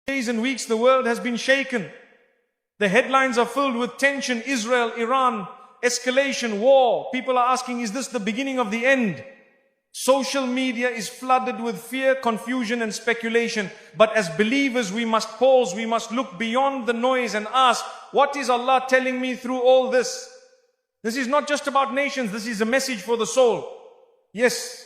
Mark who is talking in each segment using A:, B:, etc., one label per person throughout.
A: Days and weeks, the world has been shaken. The headlines are filled with tension, Israel, Iran, escalation, war. People are asking, is this the beginning of the end? Social media is flooded with fear, confusion and speculation. But as believers, we must pause, we must look beyond the noise and ask, what is Allah telling me through all this? This is not just about nations, this is a message for the soul. Yes,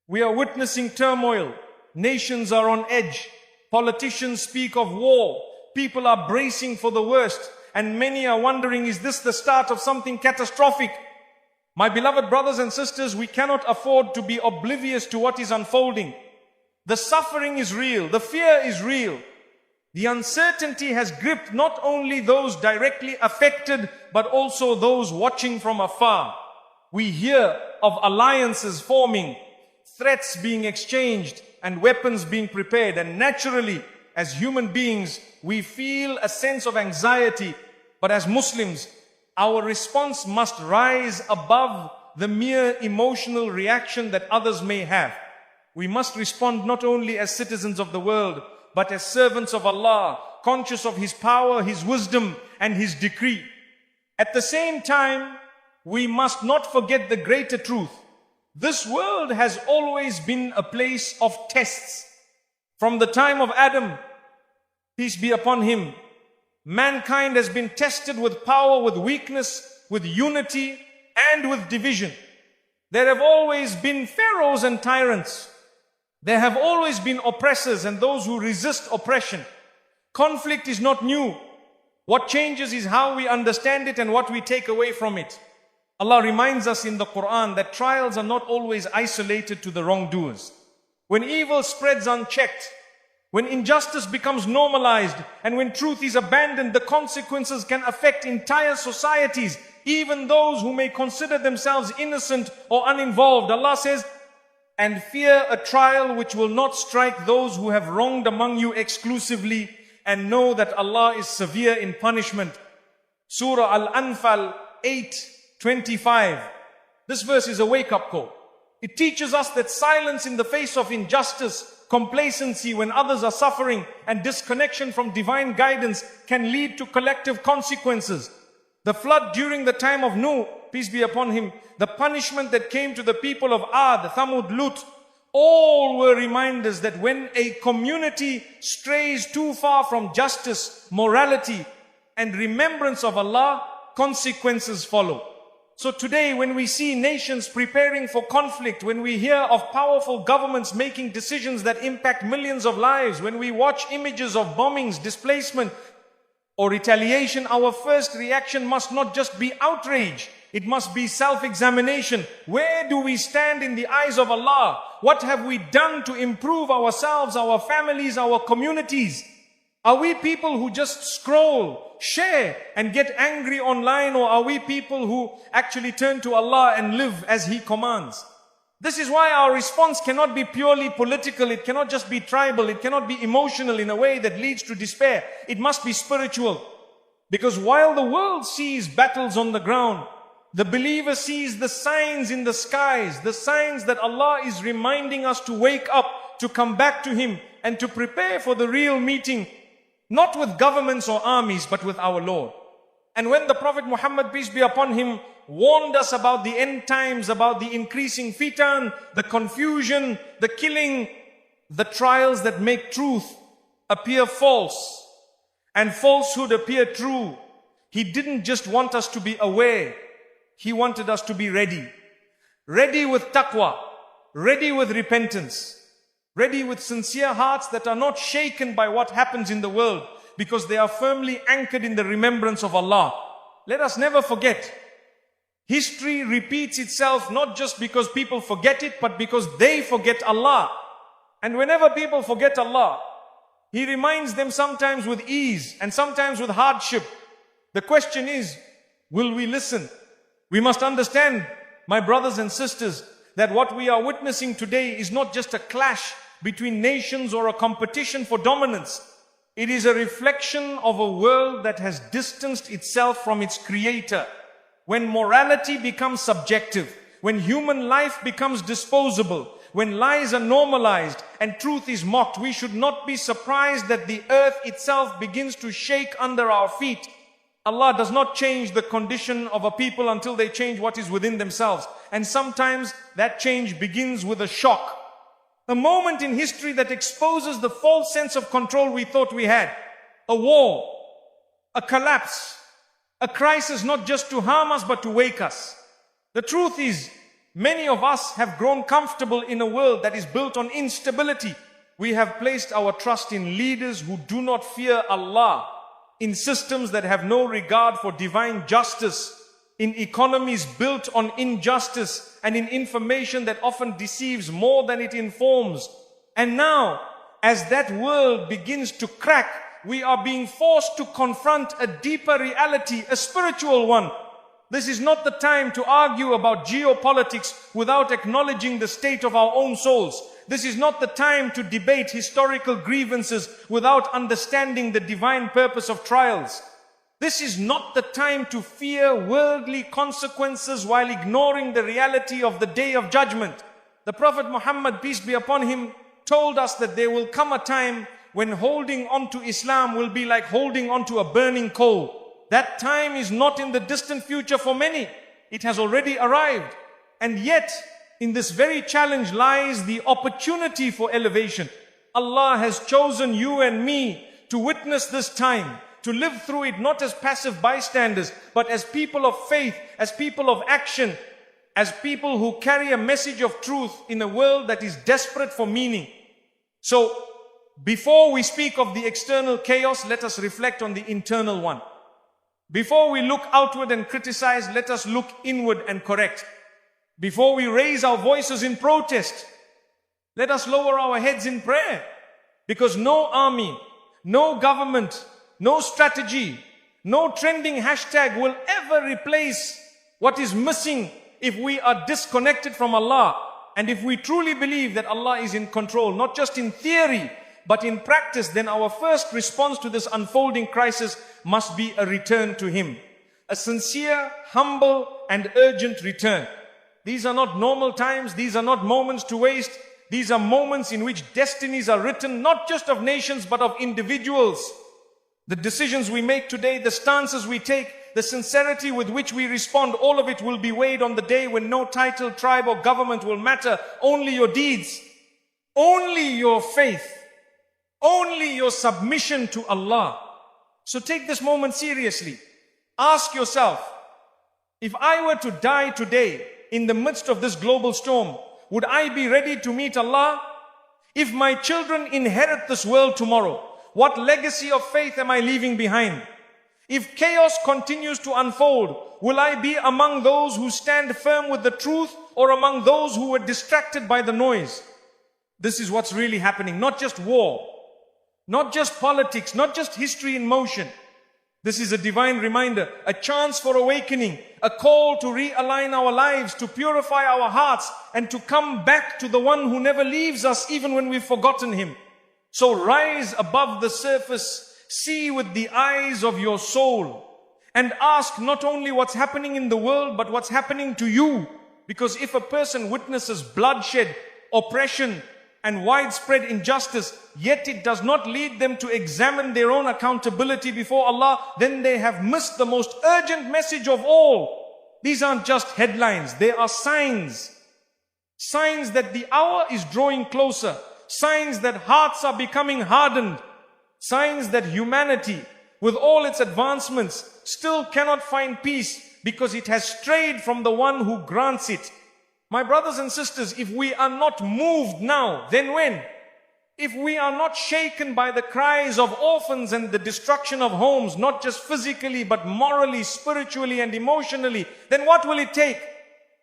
A: we are witnessing turmoil. Nations are on edge. Politicians speak of war. People are bracing for the worst. And many are wondering, is this the start of something catastrophic? My beloved brothers and sisters, we cannot afford to be oblivious to what is unfolding. The suffering is real. The fear is real. The uncertainty has gripped not only those directly affected, but also those watching from afar. We hear of alliances forming, threats being exchanged, and weapons being prepared. And naturally, as human beings, we feel a sense of anxiety. But as Muslims, our response must rise above the mere emotional reaction that others may have. We must respond not only as citizens of the world, but as servants of Allah, conscious of His power, His wisdom, and His decree. At the same time, we must not forget the greater truth. This world has always been a place of tests. From the time of Adam, peace be upon him, mankind has been tested with power, with weakness, with unity, and with division. There have always been pharaohs and tyrants. There have always been oppressors and those who resist oppression. Conflict is not new. What changes is how we understand it and what we take away from it. Allah reminds us in the Qur'an that trials are not always isolated to the wrongdoers. When evil spreads unchecked, when injustice becomes normalized, and when truth is abandoned, the consequences can affect entire societies, even those who may consider themselves innocent or uninvolved. Allah says, and fear a trial which will not strike those who have wronged among you exclusively, and know that Allah is severe in punishment. Surah Al-Anfal 8:25. This verse is a wake-up call. It teaches us that silence in the face of injustice, complacency when others are suffering, and disconnection from divine guidance can lead to collective consequences. The flood during the time of Nuh, peace be upon him, the punishment that came to the people of Ad, Thamud, Lut, all were reminders that when a community strays too far from justice, morality, and remembrance of Allah, consequences follow. So today, when we see nations preparing for conflict, when we hear of powerful governments making decisions that impact millions of lives, when we watch images of bombings, displacement, or retaliation, our first reaction must not just be outrage. It must be self-examination. Where do we stand in the eyes of Allah? What have we done to improve ourselves, our families, our communities? Are we people who just scroll, share, and get angry online, or are we people who actually turn to Allah and live as He commands? This is why our response cannot be purely political, it cannot just be tribal, it cannot be emotional in a way that leads to despair. It must be spiritual. Because while the world sees battles on the ground, the believer sees the signs in the skies, the signs that Allah is reminding us to wake up, to come back to Him, and to prepare for the real meeting, not with governments or armies, but with our Lord. And when the Prophet Muhammad, peace be upon him, warned us about the end times, about the increasing fitan, the confusion, the killing, the trials that make truth appear false and falsehood appear true, He didn't just want us to be aware, He wanted us to be ready. Ready with taqwa, ready with repentance, ready with sincere hearts that are not shaken by what happens in the world, because they are firmly anchored in the remembrance of Allah. Let us never forget, history repeats itself not just because people forget it, but because they forget Allah. And whenever people forget Allah, He reminds them sometimes with ease and sometimes with hardship. The question is, will we listen? We must understand, my brothers and sisters, that what we are witnessing today is not just a clash between nations or a competition for dominance. It is a reflection of a world that has distanced itself from its creator. When morality becomes subjective, when human life becomes disposable, when lies are normalized and truth is mocked, we should not be surprised that the earth itself begins to shake under our feet. Allah does not change the condition of a people until they change what is within themselves. And sometimes that change begins with a shock. A moment in history that exposes the false sense of control we thought we had. A war, a collapse, a crisis not just to harm us but to wake us. The truth is, many of us have grown comfortable in a world that is built on instability. We have placed our trust in leaders who do not fear Allah, in systems that have no regard for divine justice, in economies built on injustice, and in information that often deceives more than it informs. And now, as that world begins to crack, we are being forced to confront a deeper reality, a spiritual one. This is not the time to argue about geopolitics without acknowledging the state of our own souls. This is not the time to debate historical grievances without understanding the divine purpose of trials. This is not the time to fear worldly consequences while ignoring the reality of the day of judgment. The Prophet Muhammad, peace be upon him, told us that there will come a time when holding on to Islam will be like holding on to a burning coal. That time is not in the distant future for many. It has already arrived. And yet, in this very challenge lies the opportunity for elevation. Allah has chosen you and me to witness this time, to live through it not as passive bystanders, but as people of faith, as people of action, as people who carry a message of truth in a world that is desperate for meaning. So, before we speak of the external chaos, let us reflect on the internal one. Before we look outward and criticize, let us look inward and correct. Before we raise our voices in protest, let us lower our heads in prayer. Because no army, no government, no strategy, no trending hashtag will ever replace what is missing if we are disconnected from Allah. And if we truly believe that Allah is in control, not just in theory, but in practice, then our first response to this unfolding crisis must be a return to Him. A sincere, humble, and urgent return. These are not normal times. These are not moments to waste. These are moments in which destinies are written, not just of nations, but of individuals. The decisions we make today, the stances we take, the sincerity with which we respond, all of it will be weighed on the day when no title, tribe, or government will matter. Only your deeds, only your faith, only your submission to Allah. So take this moment seriously. Ask yourself, if I were to die today, in the midst of this global storm, would I be ready to meet Allah? If my children inherit this world tomorrow, what legacy of faith am I leaving behind? If chaos continues to unfold, will I be among those who stand firm with the truth or among those who were distracted by the noise? This is what's really happening. Not just war, not just politics, not just history in motion. This is a divine reminder, a chance for awakening, a call to realign our lives, to purify our hearts, and to come back to the one who never leaves us even when we've forgotten Him. So rise above the surface, see with the eyes of your soul, and ask not only what's happening in the world, but what's happening to you. Because if a person witnesses bloodshed, oppression, and widespread injustice, yet it does not lead them to examine their own accountability before Allah, then they have missed the most urgent message of all. These aren't just headlines, they are signs. Signs that the hour is drawing closer. Signs that hearts are becoming hardened. Signs that humanity, with all its advancements, still cannot find peace because it has strayed from the one who grants it. My brothers and sisters, if we are not moved now, then when? If we are not shaken by the cries of orphans and the destruction of homes, not just physically, but morally, spiritually, and emotionally, then what will it take?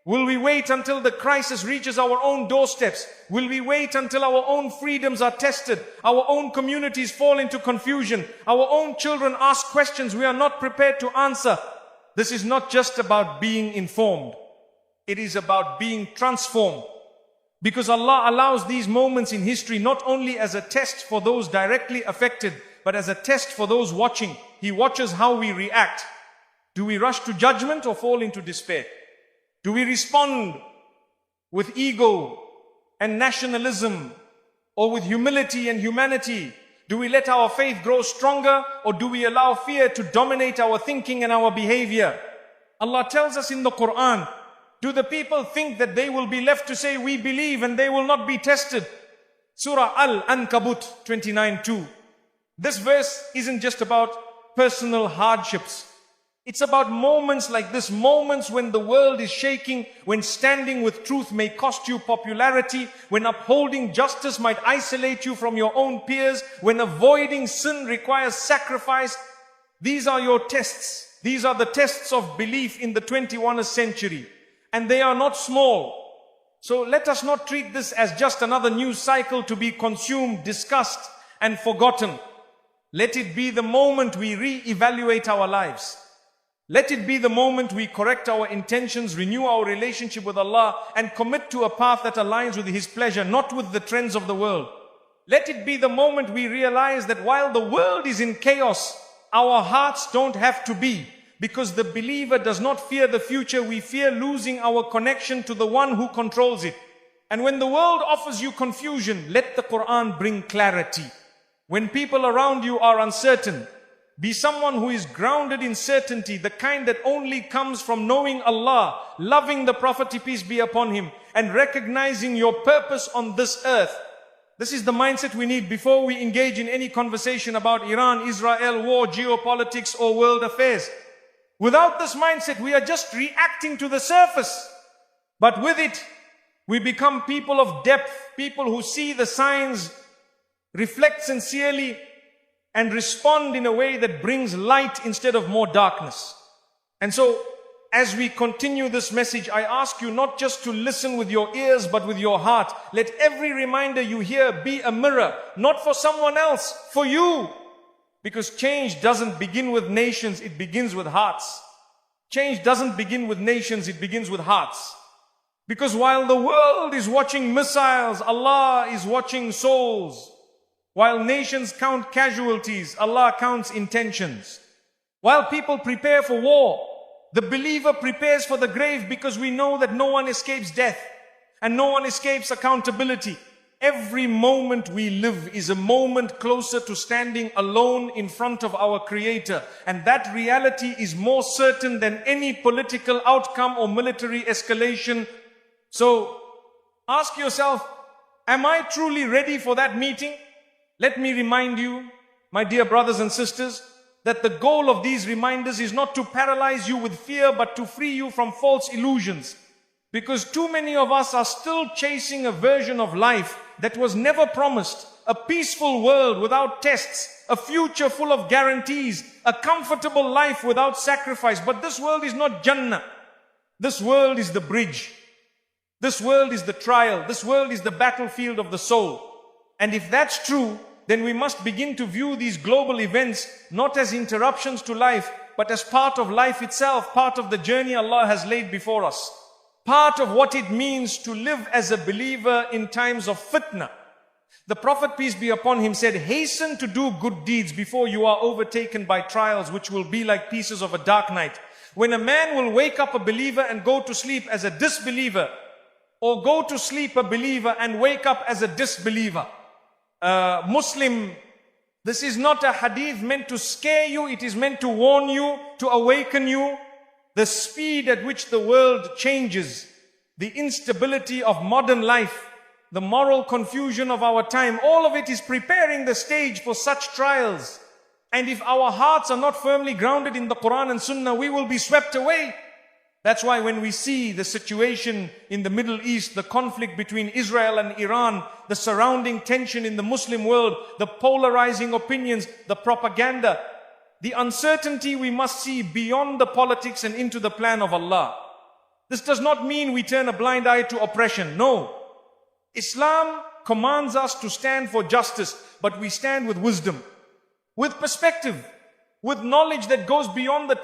A: Will we wait until the crisis reaches our own doorsteps? Will we wait until our own freedoms are tested? Our own communities fall into confusion? Our own children ask questions we are not prepared to answer? This is not just about being informed. It is about being transformed. Because Allah allows these moments in history not only as a test for those directly affected, but as a test for those watching. He watches how we react. Do we rush to judgment or fall into despair? Do we respond with ego and nationalism, or with humility and humanity? Do we let our faith grow stronger, or do we allow fear to dominate our thinking and our behavior? Allah tells us in the Qur'an, do the people think that they will be left to say we believe and they will not be tested? Surah Al-Ankabut 29:2. This verse isn't just about personal hardships. It's about moments like this, moments when the world is shaking, when standing with truth may cost you popularity, when upholding justice might isolate you from your own peers, when avoiding sin requires sacrifice. These are your tests. These are the tests of belief in the 21st century. And they are not small. So let us not treat this as just another news cycle to be consumed, discussed, and forgotten. Let it be the moment we re-evaluate our lives. Let it be the moment we correct our intentions, renew our relationship with Allah, and commit to a path that aligns with His pleasure, not with the trends of the world. Let it be the moment we realize that while the world is in chaos, our hearts don't have to be. Because the believer does not fear the future, we fear losing our connection to the one who controls it. And when the world offers you confusion, let the Qur'an bring clarity. When people around you are uncertain, be someone who is grounded in certainty, the kind that only comes from knowing Allah, loving the Prophet, peace be upon him, and recognizing your purpose on this earth. This is the mindset we need before we engage in any conversation about Iran, Israel, war, geopolitics, or world affairs. Without this mindset, we are just reacting to the surface. But with it, we become people of depth, people who see the signs, reflect sincerely, and respond in a way that brings light instead of more darkness. And so, as we continue this message, I ask you not just to listen with your ears, but with your heart. Let every reminder you hear be a mirror, not for someone else, for you. Because change doesn't begin with nations, it begins with hearts. Change doesn't begin with nations, it begins with hearts. Because while the world is watching missiles, Allah is watching souls. While nations count casualties, Allah counts intentions. While people prepare for war, the believer prepares for the grave, because we know that no one escapes death and no one escapes accountability. Every moment we live is a moment closer to standing alone in front of our Creator. And that reality is more certain than any political outcome or military escalation. So ask yourself, am I truly ready for that meeting? Let me remind you, my dear brothers and sisters, that the goal of these reminders is not to paralyze you with fear, but to free you from false illusions. Because too many of us are still chasing a version of life that was never promised. A peaceful world without tests, a future full of guarantees, a comfortable life without sacrifice. But this world is not Jannah. This world is the bridge. This world is the trial. This world is the battlefield of the soul. And if that's true, then we must begin to view these global events not as interruptions to life, but as part of life itself, part of the journey Allah has laid before us. Part of what it means to live as a believer in times of fitna. The Prophet, peace be upon him, said, hasten to do good deeds before you are overtaken by trials which will be like pieces of a dark night. When a man will wake up a believer and go to sleep as a disbeliever, or go to sleep a believer and wake up as a disbeliever. Muslim, this is not a hadith meant to scare you, it is meant to warn you, to awaken you. The speed at which the world changes, the instability of modern life, the moral confusion of our time, all of it is preparing the stage for such trials. And if our hearts are not firmly grounded in the Qur'an and Sunnah, we will be swept away. That's why when we see the situation in the Middle East, the conflict between Israel and Iran, the surrounding tension in the Muslim world, the polarizing opinions, the propaganda, the uncertainty, we must see beyond the politics and into the plan of Allah. This does not mean we turn a blind eye to oppression. No. Islam commands us to stand for justice, but we stand with wisdom, with perspective, with knowledge that goes beyond the